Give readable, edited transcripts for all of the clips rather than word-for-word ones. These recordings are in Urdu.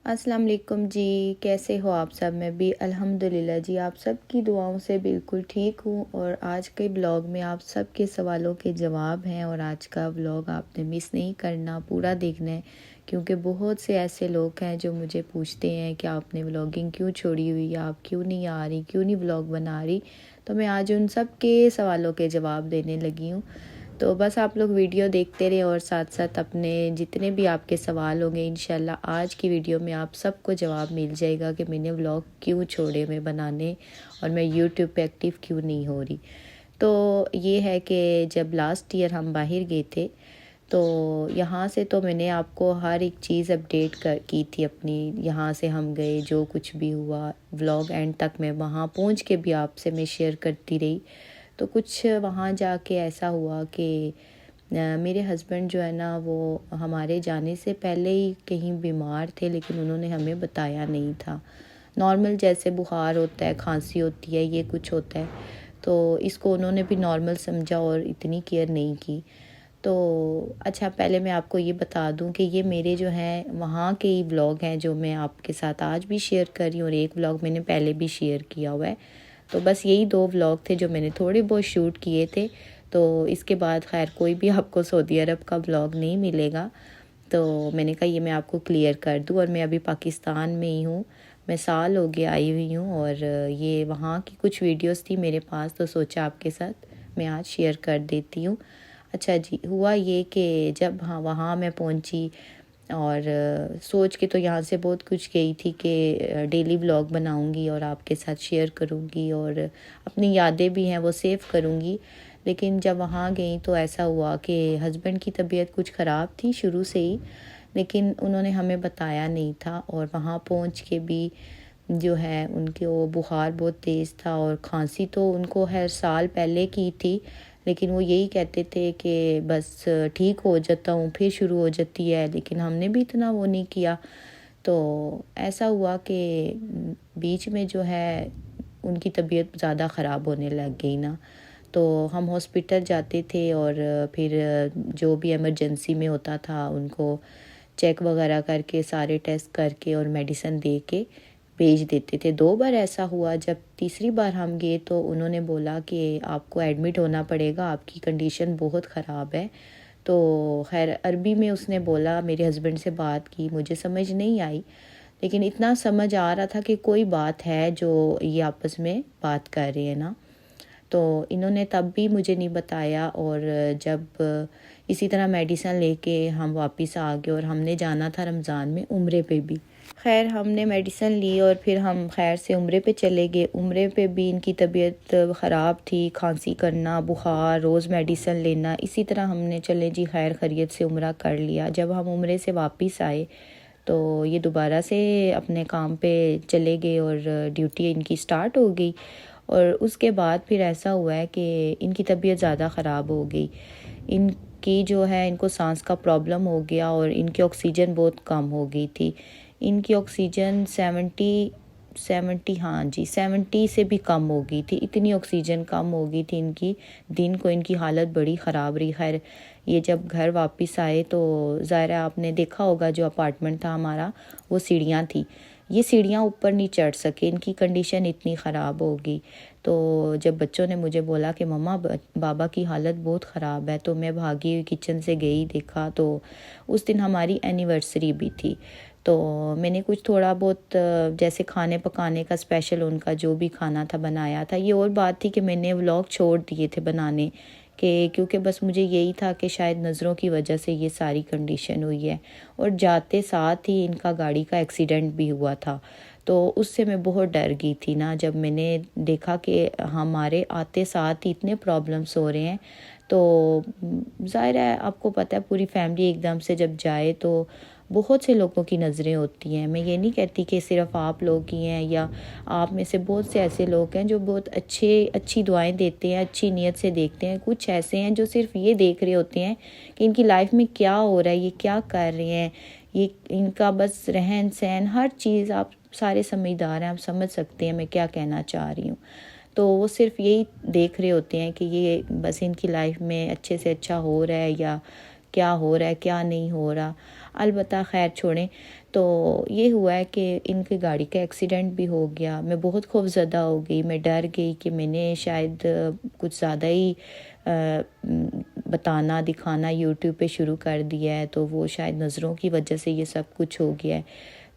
السلام علیکم جی، کیسے ہو آپ سب؟ میں بھی الحمدللہ جی آپ سب کی دعاؤں سے بالکل ٹھیک ہوں۔ اور آج کے بلاگ میں آپ سب کے سوالوں کے جواب ہیں، اور آج کا بلاگ آپ نے مس نہیں کرنا، پورا دیکھنا ہے، کیونکہ بہت سے ایسے لوگ ہیں جو مجھے پوچھتے ہیں کہ آپ نے بلاگنگ کیوں چھوڑی ہوئی، آپ کیوں نہیں آ رہی، کیوں نہیں بلاگ بنا رہی۔ تو میں آج ان سب کے سوالوں کے جواب دینے لگی ہوں۔ تو بس آپ لوگ ویڈیو دیکھتے رہے اور ساتھ ساتھ اپنے جتنے بھی آپ کے سوال ہوں گے انشاءاللہ آج کی ویڈیو میں آپ سب کو جواب مل جائے گا کہ میں نے ولاگ کیوں چھوڑے میں بنانے، اور میں یوٹیوب پہ ایکٹیو کیوں نہیں ہو رہی۔ تو یہ ہے کہ جب لاسٹ ایئر ہم باہر گئے تھے تو یہاں سے تو میں نے آپ کو ہر ایک چیز اپڈیٹ کی تھی اپنی، یہاں سے ہم گئے جو کچھ بھی ہوا ولاگ اینڈ تک میں وہاں پہنچ کے بھی آپ سے میں شیئر کرتی رہی۔ تو کچھ وہاں جا کے ایسا ہوا کہ میرے ہسبینڈ جو ہے نا وہ ہمارے جانے سے پہلے ہی کہیں بیمار تھے، لیکن انہوں نے ہمیں بتایا نہیں تھا۔ نارمل جیسے بخار ہوتا ہے، کھانسی ہوتی ہے، یہ کچھ ہوتا ہے، تو اس کو انہوں نے بھی نارمل سمجھا اور اتنی کیئر نہیں کی۔ تو اچھا پہلے میں آپ کو یہ بتا دوں کہ یہ میرے جو ہیں وہاں کے ہی ولاگ ہیں جو میں آپ کے ساتھ آج بھی شیئر کر رہی ہوں، اور ایک ولاگ میں نے پہلے بھی شیئر کیا ہوا ہے۔ تو بس یہی 2 ولاگ تھے جو میں نے تھوڑے بہت شوٹ کیے تھے۔ تو اس کے بعد خیر کوئی بھی آپ کو سعودی عرب کا ولاگ نہیں ملے گا، تو میں نے کہا یہ میں آپ کو کلیئر کر دوں۔ اور میں ابھی پاکستان میں ہی ہوں، میں سال ہو گیا آئی ہوئی ہوں، اور یہ وہاں کی کچھ ویڈیوز تھی میرے پاس، تو سوچا آپ کے ساتھ میں آج شیئر کر دیتی ہوں۔ اچھا جی، ہوا یہ کہ جب وہاں میں پہنچی اور سوچ کے تو یہاں سے بہت کچھ گئی تھی کہ ڈیلی ولاگ بناؤں گی اور آپ کے ساتھ شیئر کروں گی، اور اپنی یادیں بھی ہیں وہ سیو کروں گی۔ لیکن جب وہاں گئی تو ایسا ہوا کہ ہسبینڈ کی طبیعت کچھ خراب تھی شروع سے ہی، لیکن انہوں نے ہمیں بتایا نہیں تھا، اور وہاں پہنچ کے بھی جو ہے ان کے وہ بخار بہت تیز تھا، اور کھانسی تو ان کو ہر سال پہلے کی تھی، لیکن وہ یہی کہتے تھے کہ بس ٹھیک ہو جاتا ہوں پھر شروع ہو جاتی ہے، لیکن ہم نے بھی اتنا وہ نہیں کیا۔ تو ایسا ہوا کہ بیچ میں جو ہے ان کی طبیعت زیادہ خراب ہونے لگ گئی نا، تو ہم ہاسپٹل جاتے تھے، اور پھر جو بھی ایمرجنسی میں ہوتا تھا ان کو چیک وغیرہ کر کے سارے ٹیسٹ کر کے اور میڈیسن دے کے بھیج دیتے تھے۔ 2 بار ایسا ہوا، جب تیسری بار ہم گئے تو انہوں نے بولا کہ آپ کو ایڈمٹ ہونا پڑے گا، آپ کی کنڈیشن بہت خراب ہے۔ تو خیر عربی میں اس نے بولا، میرے ہسبینڈ سے بات کی، مجھے سمجھ نہیں آئی، لیکن اتنا سمجھ آ رہا تھا کہ کوئی بات ہے جو یہ آپس میں بات کر رہے ہیں نا۔ تو انہوں نے تب بھی مجھے نہیں بتایا، اور جب اسی طرح میڈیسن لے کے ہم واپس آ گئے، اور ہم نے جانا تھا رمضان میں عمرے پہ بھی۔ خیر ہم نے میڈیسن لی اور پھر ہم خیر سے عمرے پہ چلے گئے۔ عمرے پہ بھی ان کی طبیعت خراب تھی، کھانسی کرنا، بخار، روز میڈیسن لینا، اسی طرح ہم نے چلے جی خیر خیریت سے عمرہ کر لیا۔ جب ہم عمرے سے واپس آئے تو یہ دوبارہ سے اپنے کام پہ چلے گئے، اور ڈیوٹی ان کی سٹارٹ ہو گئی، اور اس کے بعد پھر ایسا ہوا ہے کہ ان کی طبیعت زیادہ خراب ہو گئی۔ ان کی جو ہے ان کو سانس کا پرابلم ہو گیا، اور ان کی آکسیجن بہت کم ہو گئی تھی۔ ان کی آکسیجن 70 سے بھی کم ہو گئی تھی، اتنی آکسیجن کم ہو گئی تھی ان کی، دن کو ان کی حالت بڑی خراب رہی۔ خیر یہ جب گھر واپس آئے تو ظاہر آپ نے دیکھا ہوگا جو اپارٹمنٹ تھا ہمارا وہ سیڑھیاں تھی، یہ سیڑھیاں اوپر نہیں چڑھ سکے، ان کی کنڈیشن اتنی خراب ہو گئی۔ تو جب بچوں نے مجھے بولا کہ مما بابا کی حالت بہت خراب ہے، تو میں بھاگی ہوئی کچن سے گئی، دیکھا تو اس دن ہماری اینیورسری بھی تھی۔ تو میں نے کچھ تھوڑا بہت جیسے کھانے پکانے کا اسپیشل ان کا جو بھی کھانا تھا بنایا تھا۔ یہ اور بات تھی کہ میں نے ولاگ چھوڑ دیے تھے بنانے، کیونکہ بس مجھے یہی تھا کہ شاید نظروں کی وجہ سے یہ ساری کنڈیشن ہوئی ہے، اور جاتے ساتھ ہی ان کا گاڑی کا ایکسیڈنٹ بھی ہوا تھا۔ تو اس سے میں بہت ڈر گئی تھی نا، جب میں نے دیکھا کہ ہمارے آتے ساتھ اتنے پرابلمس ہو رہے ہیں، تو ظاہر ہے آپ کو پتہ ہے پوری فیملی ایک دم سے جب جائے تو بہت سے لوگوں کی نظریں ہوتی ہیں۔ میں یہ نہیں کہتی کہ صرف آپ لوگ ہی ہیں، یا آپ میں سے بہت سے ایسے لوگ ہیں جو بہت اچھی دعائیں دیتے ہیں، اچھی نیت سے دیکھتے ہیں۔ کچھ ایسے ہیں جو صرف یہ دیکھ رہے ہوتے ہیں کہ ان کی لائف میں کیا ہو رہا ہے، یہ کیا کر رہے ہیں، یہ ان کا بس رہن سہن ہر چیز، آپ سارے سمجھدار ہیں، آپ سمجھ سکتے ہیں میں کیا کہنا چاہ رہی ہوں۔ تو وہ صرف یہی دیکھ رہے ہوتے ہیں کہ یہ بس ان کی لائف میں اچھے سے اچھا ہو رہا ہے، یا کیا ہو رہا ہے کیا نہیں ہو رہا۔ البتہ خیر چھوڑیں۔ تو یہ ہوا ہے کہ ان کی گاڑی کا ایکسیڈنٹ بھی ہو گیا. میں بہت خوف زدہ ہو گئی, میں ڈر گئی کہ میں نے شاید کچھ زیادہ ہی بتانا دکھانا یوٹیوب پہ شروع کر دیا ہے, تو وہ شاید نظروں کی وجہ سے یہ سب کچھ ہو گیا ہے.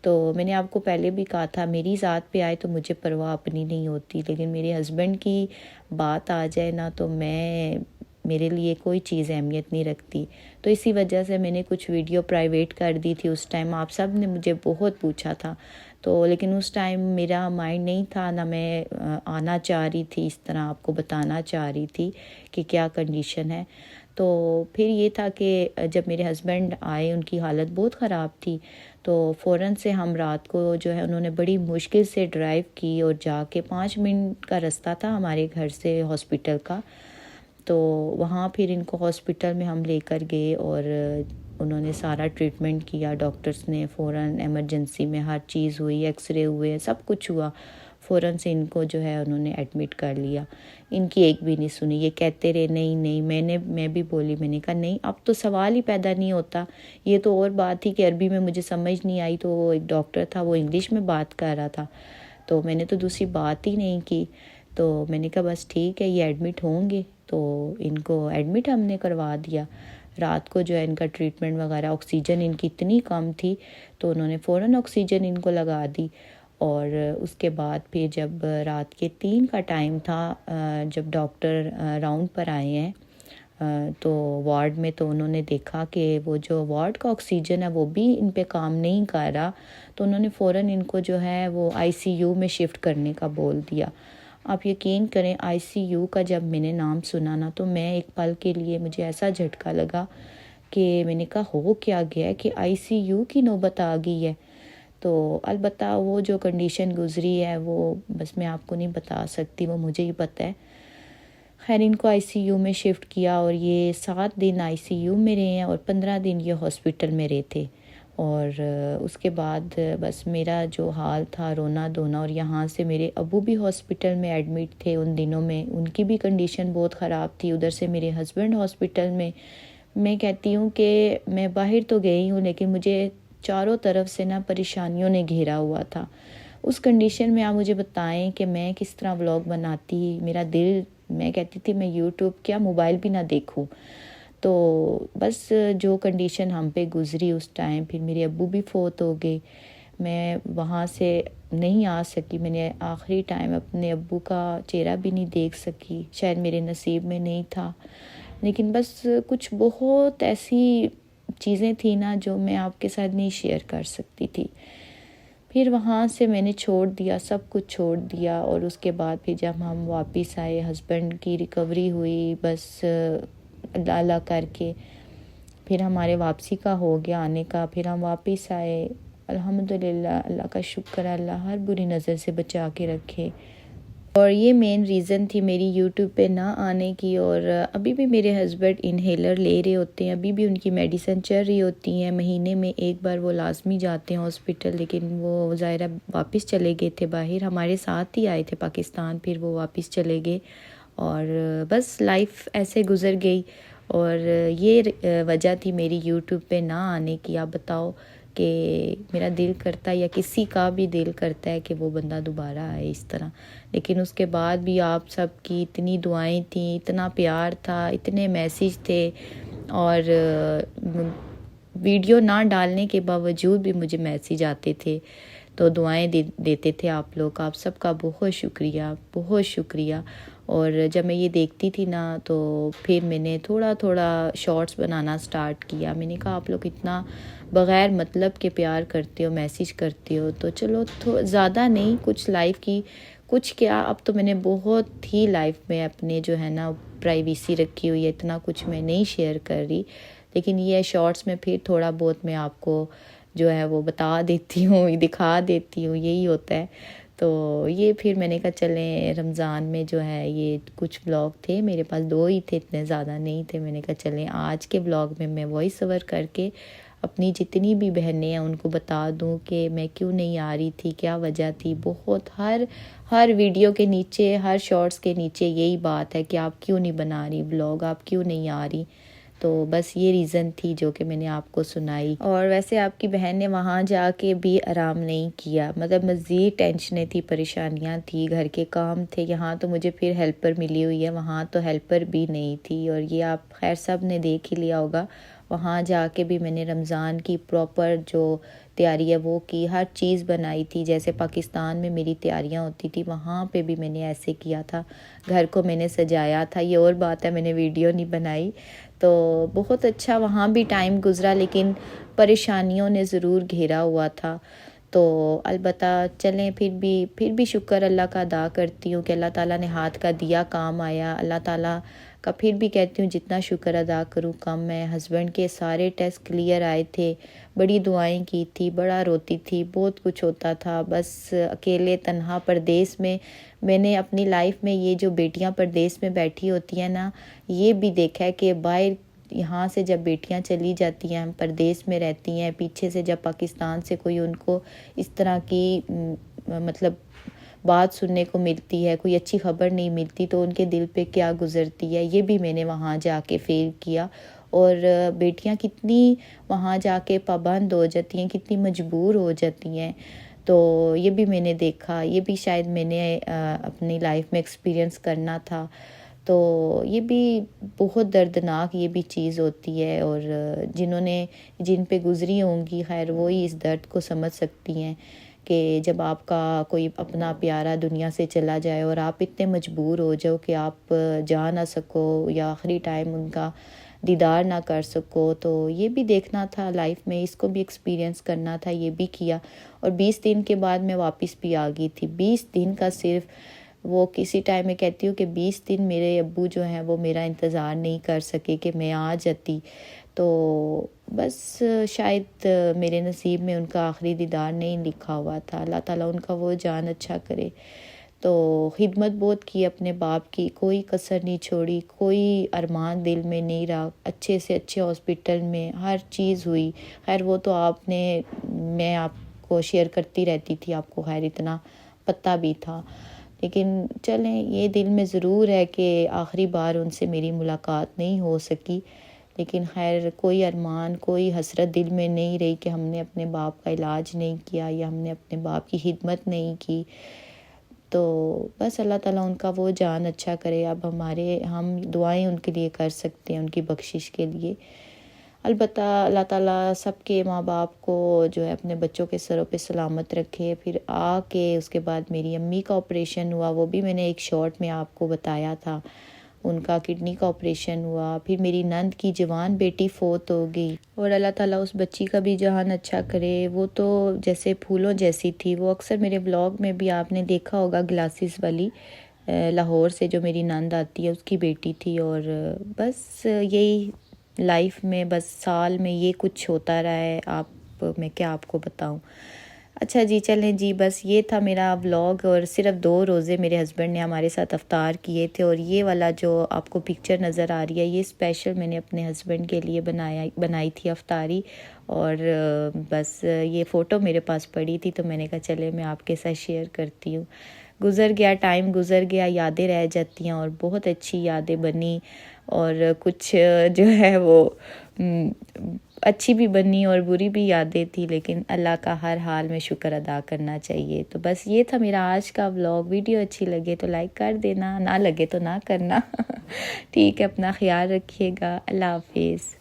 تو میں نے آپ کو پہلے بھی کہا تھا میری ذات پہ آئے تو مجھے پرواہ اپنی نہیں ہوتی, لیکن میرے ہسبینڈ کی بات آ جائے نا تو میرے لیے کوئی چیز اہمیت نہیں رکھتی. تو اسی وجہ سے میں نے کچھ ویڈیو پرائیویٹ کر دی تھی. اس ٹائم آپ سب نے مجھے بہت پوچھا تھا, تو لیکن اس ٹائم میرا مائنڈ نہیں تھا, نہ میں آنا چاہ رہی تھی اس طرح آپ کو بتانا چاہ رہی تھی کہ کیا کنڈیشن ہے. تو پھر یہ تھا کہ جب میرے ہسبینڈ آئے ان کی حالت بہت خراب تھی, تو فوراً سے ہم رات کو جو ہے انہوں نے بڑی مشکل سے ڈرائیو کی اور جا کے 5 منٹ کا رستہ تھا ہمارے گھر سے ہاسپٹل کا. تو وہاں پھر ان کو ہاسپٹل میں ہم لے کر گئے اور انہوں نے سارا ٹریٹمنٹ کیا. ڈاکٹرز نے فوراً ایمرجنسی میں ہر چیز ہوئی, ایکس رے ہوئے, سب کچھ ہوا. فوراً سے ان کو جو ہے انہوں نے ایڈمٹ کر لیا. ان کی ایک بھی نہیں سنی, یہ کہتے رہے نہیں. میں بھی بولی, میں نے کہا نہیں, اب تو سوال ہی پیدا نہیں ہوتا. یہ تو اور بات تھی کہ عربی میں مجھے سمجھ نہیں آئی, تو وہ ایک ڈاکٹر تھا وہ انگلش میں بات کر رہا تھا, تو میں نے تو دوسری بات ہی نہیں کی. تو میں نے کہا بس ٹھیک ہے یہ ایڈمٹ ہوں گے, تو ان کو ایڈمٹ ہم نے کروا دیا. رات کو جو ہے ان کا ٹریٹمنٹ وغیرہ, آکسیجن ان کی اتنی کم تھی تو انہوں نے فوراً آکسیجن ان کو لگا دی. اور اس کے بعد پھر جب رات کے 3 کا ٹائم تھا, جب ڈاکٹر راؤنڈ پر آئے ہیں تو وارڈ میں, تو انہوں نے دیکھا کہ وہ جو وارڈ کا آکسیجن ہے وہ بھی ان پہ کام نہیں کر رہا, تو انہوں نے فوراً ان کو جو ہے وہ ICU میں شفٹ کرنے کا بول دیا. آپ یقین کریں ICU کا جب میں نے نام سنا نا, تو میں ایک پل کے لیے مجھے ایسا جھٹکا لگا کہ میں نے کہا ہو کیا گیا ہے کہ ICU کی نوبت آ گئی ہے. تو البتہ وہ جو کنڈیشن گزری ہے وہ بس میں آپ کو نہیں بتا سکتی, وہ مجھے ہی پتہ ہے. خیر ان کو ICU میں شفٹ کیا اور یہ 7 دن ICU میں رہے ہیں اور 15 دن یہ ہاسپٹل میں رہے تھے. اور اس کے بعد بس میرا جو حال تھا رونا دھونا, اور یہاں سے میرے ابو بھی ہاسپٹل میں ایڈمٹ تھے ان دنوں میں, ان کی بھی کنڈیشن بہت خراب تھی. ادھر سے میرے ہسبینڈ ہاسپٹل میں کہتی ہوں کہ میں باہر تو گئی ہوں لیکن مجھے چاروں طرف سے نا پریشانیوں نے گھیرا ہوا تھا. اس کنڈیشن میں آپ مجھے بتائیں کہ میں کس طرح ولاگ بناتی. میرا دل, میں کہتی تھی میں یوٹیوب کیا موبائل بھی نہ دیکھوں. تو بس جو کنڈیشن ہم پہ گزری اس ٹائم, پھر میرے ابو بھی فوت ہو گئے. میں وہاں سے نہیں آ سکی, میں نے آخری ٹائم اپنے ابو کا چہرہ بھی نہیں دیکھ سکی, شاید میرے نصیب میں نہیں تھا. لیکن بس کچھ بہت ایسی چیزیں تھیں نا جو میں آپ کے ساتھ نہیں شیئر کر سکتی تھی. پھر وہاں سے میں نے چھوڑ دیا, سب کچھ چھوڑ دیا. اور اس کے بعد پھر جب ہم واپس آئے, ہسبینڈ کی ریکوری ہوئی بس اللہ اللہ کر کے, پھر ہمارے واپسی کا ہو گیا آنے کا. پھر ہم واپس آئے, الحمدللہ اللہ کا شکر ہے, اللہ ہر بری نظر سے بچا کے رکھے. اور یہ مین ریزن تھی میری یوٹیوب پہ نہ آنے کی. اور ابھی بھی میرے ہسبینڈ انہیلر لے رہے ہوتے ہیں, ابھی بھی ان کی میڈیسن چل رہی ہوتی ہیں. مہینے میں ایک بار وہ لازمی جاتے ہیں ہاسپٹل, لیکن وہ ظاہرہ واپس چلے گئے تھے باہر, ہمارے ساتھ ہی آئے تھے پاکستان, پھر وہ واپس چلے گئے. اور بس لائف ایسے گزر گئی. اور یہ وجہ تھی میری یوٹیوب پہ نہ آنے کی. آپ بتاؤ کہ میرا دل کرتا ہے یا کسی کا بھی دل کرتا ہے کہ وہ بندہ دوبارہ آئے اس طرح. لیکن اس کے بعد بھی آپ سب کی اتنی دعائیں تھیں, اتنا پیار تھا, اتنے میسیج تھے, اور ویڈیو نہ ڈالنے کے باوجود بھی مجھے میسیج آتے تھے, تو دعائیں دیتے تھے آپ لوگ. آپ سب کا بہت شکریہ, بہت شکریہ. اور جب میں یہ دیکھتی تھی نا تو پھر میں نے تھوڑا تھوڑا شارٹس بنانا سٹارٹ کیا. میں نے کہا آپ لوگ اتنا بغیر مطلب کے پیار کرتے ہو, میسیج کرتے ہو, تو چلو زیادہ نہیں, کچھ لائف کی کچھ کیا, اب تو میں نے بہت ہی لائف میں اپنے جو ہے نا پرائیویسی رکھی ہوئی ہے, اتنا کچھ میں نہیں شیئر کر رہی. لیکن یہ شارٹس میں پھر تھوڑا بہت میں آپ کو جو ہے وہ بتا دیتی ہوں, دکھا دیتی ہوں, یہی ہوتا ہے. تو یہ پھر میں نے کہا چلیں رمضان میں جو ہے یہ کچھ ولاگ تھے میرے پاس, 2 ہی تھے, اتنے زیادہ نہیں تھے. میں نے کہا چلیں آج کے ولاگ میں وائس اوور کر کے اپنی جتنی بھی بہنیں ہیں ان کو بتا دوں کہ میں کیوں نہیں آ رہی تھی, کیا وجہ تھی. بہت ہر ویڈیو کے نیچے, ہر شارٹس کے نیچے یہی بات ہے کہ آپ کیوں نہیں بنا رہی ولاگ, آپ کیوں نہیں آ رہی. تو بس یہ ریزن تھی جو کہ میں نے آپ کو سنائی۔ اور ویسے آپ کی بہن نے وہاں جا کے بھی آرام نہیں کیا، مطلب مزید ٹینشنیں تھی، پریشانیاں تھی، گھر کے کام تھے۔ یہاں تو مجھے پھر ہیلپر ملی ہوئی ہے، وہاں تو ہیلپر بھی نہیں تھی، اور یہ آپ خیر سب نے دیکھ ہی لیا ہوگا۔ وہاں جا کے بھی میں نے رمضان کی پراپر جو تیاری ہے وہ کی، ہر چیز بنائی تھی، جیسے پاکستان میں میری تیاریاں ہوتی تھی وہاں پہ بھی میں نے ایسے کیا تھا، گھر کو میں نے سجایا تھا۔ یہ اور بات ہے میں نے ویڈیو نہیں بنائی، تو بہت اچھا وہاں بھی ٹائم گزرا، لیکن پریشانیوں نے ضرور گھیرا ہوا تھا۔ تو البتہ چلیں پھر بھی شکر اللہ کا ادا کرتی ہوں کہ اللہ تعالیٰ نے ہاتھ کا دیا کام آیا، اللہ تعالیٰ کا پھر بھی کہتی ہوں جتنا شکر ادا کروں کم ہے۔ ہسبینڈ کے سارے ٹیسٹ کلیئر آئے تھے، بڑی دعائیں کی تھی، بڑا روتی تھی، بہت کچھ ہوتا تھا، بس اکیلے تنہا پردیس میں نے اپنی لائف میں یہ جو بیٹیاں پردیس میں بیٹھی ہوتی ہیں نا، یہ بھی دیکھا ہے کہ باہر یہاں سے جب بیٹیاں چلی جاتی ہیں، پردیس میں رہتی ہیں، پیچھے سے جب پاکستان سے کوئی ان کو اس طرح کی مطلب بات سننے کو ملتی ہے، کوئی اچھی خبر نہیں ملتی، تو ان کے دل پہ کیا گزرتی ہے، یہ بھی میں نے وہاں جا کے فیل کیا۔ اور بیٹیاں کتنی وہاں جا کے پابند ہو جاتی ہیں، کتنی مجبور ہو جاتی ہیں، تو یہ بھی میں نے دیکھا، یہ بھی شاید میں نے اپنی لائف میں ایکسپیرینس کرنا تھا۔ تو یہ بھی بہت دردناک یہ بھی چیز ہوتی ہے، اور جن پہ گزری ہوں گی خیر وہی اس درد کو سمجھ سکتی ہیں کہ جب آپ کا کوئی اپنا پیارا دنیا سے چلا جائے اور آپ اتنے مجبور ہو جاؤ کہ آپ جا نہ سکو یا آخری ٹائم ان کا دیدار نہ کر سکو، تو یہ بھی دیکھنا تھا لائف میں، اس کو بھی ایکسپیرینس کرنا تھا، یہ بھی کیا۔ اور 20 دن کے بعد میں واپس بھی آ گئی تھی، 20 دن کا صرف وہ کسی ٹائم میں کہتی ہوں کہ 20 دن میرے ابو جو ہیں وہ میرا انتظار نہیں کر سکے کہ میں آ جاتی، تو بس شاید میرے نصیب میں ان کا آخری دیدار نہیں لکھا ہوا تھا، اللہ تعالیٰ ان کا وہ جان اچھا کرے۔ تو خدمت بہت کی اپنے باپ کی، کوئی کسر نہیں چھوڑی، کوئی ارمان دل میں نہیں رہا، اچھے سے اچھے ہاسپٹل میں ہر چیز ہوئی۔ خیر وہ تو میں آپ کو شیئر کرتی رہتی تھی، آپ کو خیر اتنا پتہ بھی تھا، لیکن چلیں یہ دل میں ضرور ہے کہ آخری بار ان سے میری ملاقات نہیں ہو سکی، لیکن خیر کوئی ارمان، کوئی حسرت دل میں نہیں رہی کہ ہم نے اپنے باپ کا علاج نہیں کیا یا ہم نے اپنے باپ کی خدمت نہیں کی۔ تو بس اللہ تعالیٰ ان کا وہ جان اچھا کرے۔ اب ہم دعائیں ان کے لیے کر سکتے ہیں، ان کی بخشش کے لیے۔ البتہ اللہ تعالیٰ سب کے ماں باپ کو جو ہے اپنے بچوں کے سروں پہ سلامت رکھے۔ پھر کے اس کے بعد میری امی کا آپریشن ہوا، وہ بھی میں نے ایک شارٹ میں آپ کو بتایا تھا، ان کا کڈنی کا آپریشن ہوا۔ پھر میری نند کی جوان بیٹی فوت ہو گئی، اور اللہ تعالیٰ اس بچی کا بھی جہان اچھا کرے۔ وہ تو جیسے پھولوں جیسی تھی، وہ اکثر میرے بلاگ میں بھی آپ نے دیکھا ہوگا، گلاسز والی، لاہور سے جو میری نند آتی ہے اس کی بیٹی تھی۔ اور بس یہی لائف میں بس سال میں یہ کچھ ہوتا رہا ہے، میں کیا آپ کو بتاؤں۔ اچھا جی چلیں جی، بس یہ تھا میرا ولاگ، اور صرف 2 روزے میرے ہسبینڈ نے ہمارے ساتھ افطار کیے تھے، اور یہ والا جو آپ کو پکچر نظر آ رہی ہے یہ اسپیشل میں نے اپنے ہسبینڈ کے لیے بنائی تھی افطاری، اور بس یہ فوٹو میرے پاس پڑی تھی تو میں نے کہا چلے میں آپ کے ساتھ شیئر کرتی ہوں۔ گزر گیا ٹائم، گزر گیا، یادیں رہ جاتی ہیں، اور بہت اچھی یادیں بنی، اور کچھ جو ہے وہ اچھی بھی بنی اور بری بھی یادیں تھی، لیکن اللہ کا ہر حال میں شکر ادا کرنا چاہیے۔ تو بس یہ تھا میرا آج کا ولاگ، ویڈیو اچھی لگے تو لائک کر دینا، نہ لگے تو نہ کرنا۔ ٹھیک ہے، اپنا خیال رکھیے گا، اللہ حافظ۔